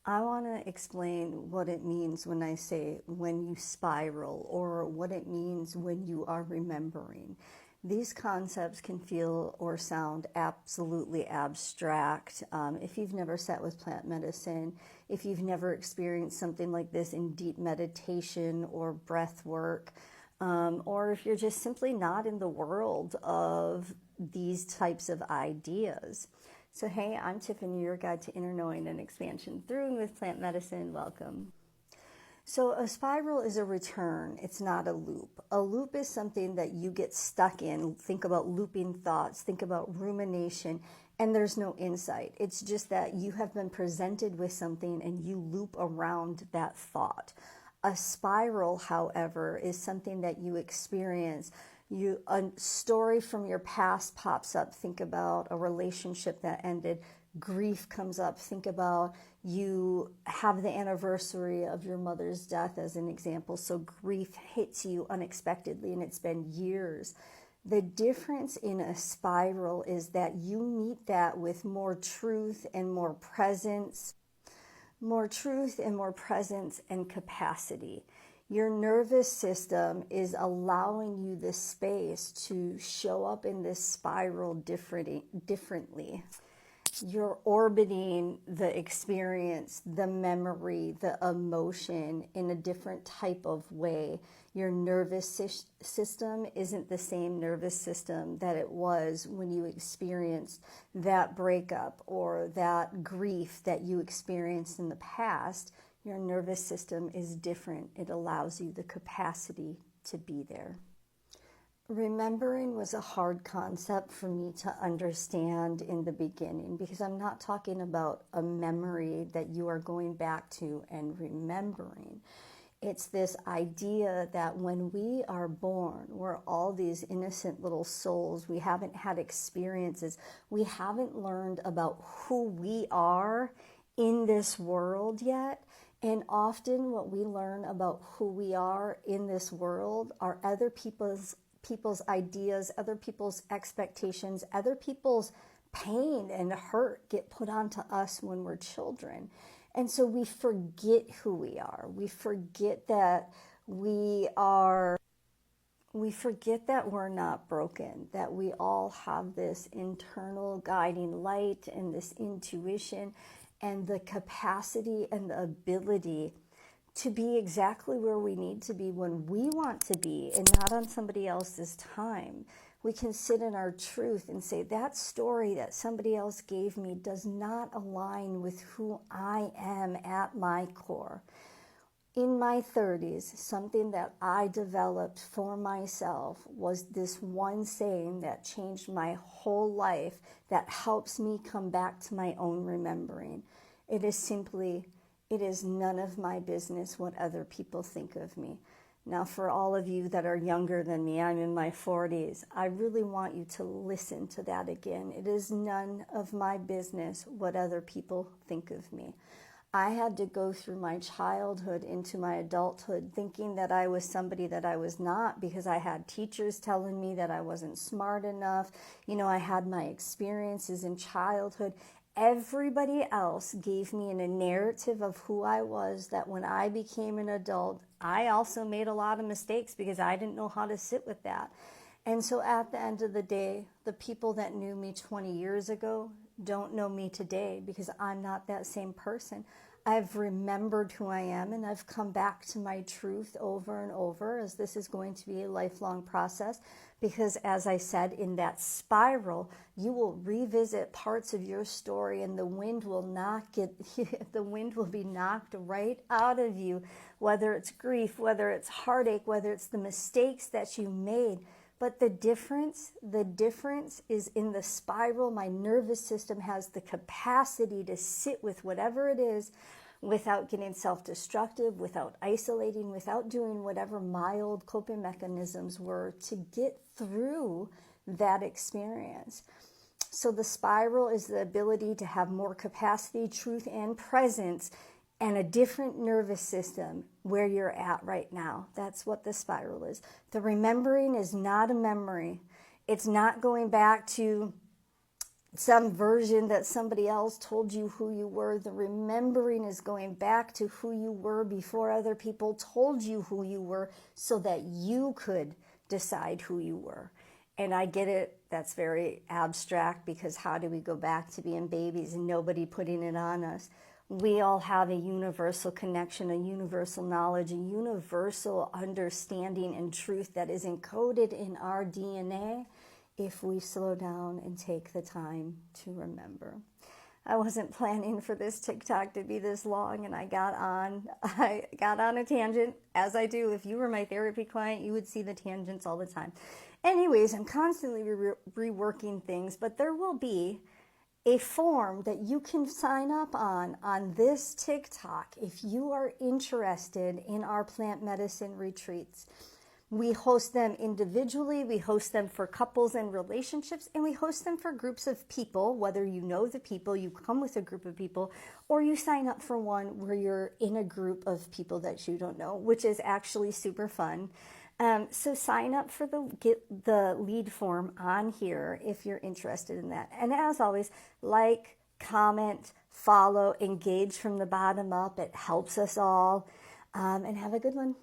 I want to explain what it means when I say when you spiral, or what it means when you are remembering. These concepts can feel or sound absolutely abstract. If you've never sat with plant medicine, if you've never experienced something like this in deep meditation or breath work, or if you're just simply not in the world of these types of ideas. So hey, I'm Tiffany, your guide to inner knowing and expansion through and with plant medicine. Welcome. So a spiral is a return. It's not a loop. A loop is something that you get stuck in. Think about looping thoughts. Think about rumination. And there's no insight. It's just that you have been presented with something and you loop around that thought. A spiral, however, is something that you experience. A story from your past pops up. Think about a relationship that ended. Grief comes up. Think about you have the anniversary of your mother's death as an example. So grief hits you unexpectedly and it's been years. The difference in a spiral is that you meet that with more truth and more presence and capacity. Your nervous system is allowing you the space to show up in this spiral differently. You're orbiting the experience, the memory, the emotion in a different type of way. Your nervous system isn't the same nervous system that it was when you experienced that breakup or that grief that you experienced in the past. Your nervous system is different. It allows you the capacity to be there. Remembering was a hard concept for me to understand in the beginning, because I'm not talking about a memory that you are going back to and remembering. It's this idea that when we are born, we're all these innocent little souls. We haven't had experiences. We haven't learned about who we are in this world yet. And often what we learn about who we are in this world are other people's ideas, other people's expectations, other people's pain and hurt get put onto us when we're children. And so we forget who we are. We forget that we're not broken, that we all have this internal guiding light and this intuition and the capacity and the ability to be exactly where we need to be when we want to be and not on somebody else's time. We can sit in our truth and say, that story that somebody else gave me does not align with who I am at my core. In my 30s, something that I developed for myself was this one saying that changed my whole life, that helps me come back to my own remembering. It is simply, it is none of my business what other people think of me. Now, for all of you that are younger than me, I'm in my 40s, I really want you to listen to that again. It is none of my business what other people think of me. I had to go through my childhood into my adulthood thinking that I was somebody that I was not, because I had teachers telling me that I wasn't smart enough. I had my experiences in childhood. Everybody else gave me a narrative of who I was, that when I became an adult, I also made a lot of mistakes because I didn't know how to sit with that. And so at the end of the day, the people that knew me 20 years ago don't know me today, because I'm not that same person. I've remembered who I am, and I've come back to my truth over and over, as this is going to be a lifelong process. Because as I said, in that spiral, you will revisit parts of your story and the wind will be knocked right out of you, whether it's grief, whether it's heartache, whether it's the mistakes that you made. But the difference is in the spiral, my nervous system has the capacity to sit with whatever it is without getting self-destructive, without isolating, without doing whatever my old coping mechanisms were to get through that experience. So the spiral is the ability to have more capacity, truth, and presence, and a different nervous system where you're at right now. That's what the spiral is. The remembering is not a memory. It's not going back to some version that somebody else told you who you were. The remembering is going back to who you were before other people told you who you were, so that you could decide who you were. And I get it, that's very abstract, because how do we go back to being babies and nobody putting it on us? We all have a universal connection, a universal knowledge, a universal understanding and truth that is encoded in our DNA if we slow down and take the time to remember. I wasn't planning for this TikTok to be this long, and I got on a tangent, as I do. If you were my therapy client, you would see the tangents all the time. Anyways, I'm constantly reworking things, but there will be a form that you can sign up on this TikTok if you are interested in our plant medicine retreats. We host them individually, we host them for couples and relationships, and we host them for groups of people, whether you know the people, you come with a group of people, or you sign up for one where you're in a group of people that you don't know, which is actually super fun. So sign up for get the lead form on here if you're interested in that. And as always, like, comment, follow, engage from the bottom up. It helps us all. And have a good one.